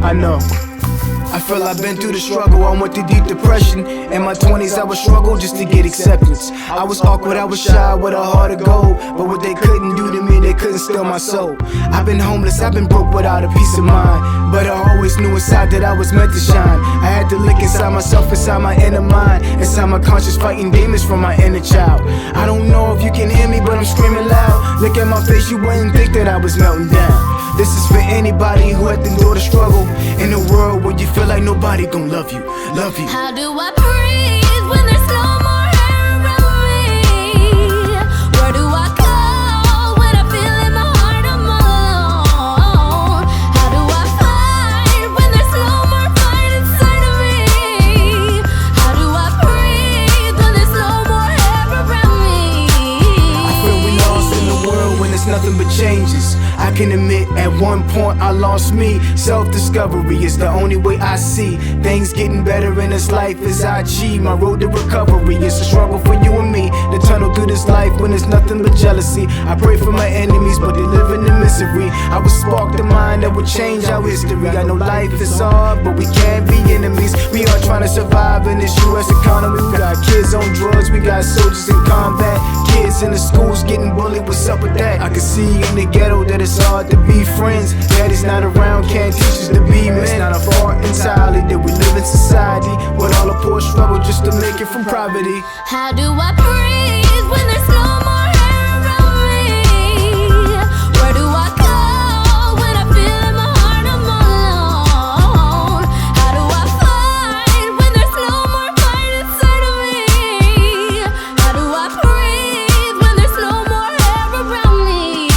I know. I feel I've been through the struggle, I went through deep depression. In my 20s I would struggle just to get acceptance. I was awkward, I was shy, with a heart of gold. But what they couldn't do to me, they couldn't steal my soul. I've been homeless, I've been broke without a peace of mind. But I always knew inside that I was meant to shine. I had to look inside myself, inside my inner mind, inside my conscience, fighting demons from my inner child. I don't know if you can hear me, but I'm screaming loud. Look at my face, you wouldn't think that I was melting down. This is for anybody who had to endure the struggle in a world where you feel like nobody gon' love you, love you. How do I breathe when there's no more air around me? Where do I go when I feel in my heart I'm alone? How do I fight when there's no more fight inside of me? How do I breathe when there's no more air around me? I feel we lost in the world when it's nothing but changes. I can admit at one point I lost me. Self-discovery is the only way I see things getting better in this life as I achieve my road to recovery. It's a struggle for you and me to tunnel through this life when it's nothing but jealousy. I pray for my enemies, but they live in the misery. I would spark the mind that would change our history. I know life is hard, but we can't be enemies. We are trying to survive in this US economy. We got kids on drugs, we got soldiers in combat, kids in the schools getting bullied. What's up with that? I can see in the ghetto that it's hard to be friends. Daddy's not around, can't teach us to be men. It's not our fault entirely that we live in society with all the poor struggle just to make it from poverty. How do I breathe when there's no more air around me? Where do I go when I feel in my heart I'm alone? How do I fight when there's no more fight inside of me? How do I breathe when there's no more air around me?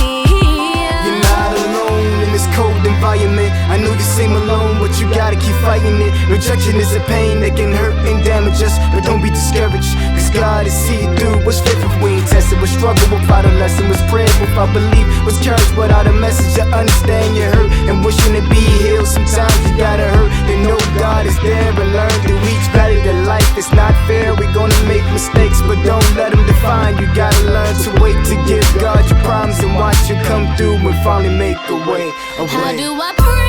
You're not alone in this cold environment. I know you seem alone, but you gotta keep fighting it. Rejection is a pain that can hurt and damage us, but don't be discouraged, cause God is see through what's fit if we ain't tested. With struggle without a lesson, was prayer without belief, was courage without a message to understand your hurt and wishing to be healed. Sometimes you gotta hurt to know God is there and learn through each valley that life is not fair. We're gonna make mistakes, but don't let them define you. Gotta learn to wait to give God your problems and watch you come through and finally make a way. How do I breathe?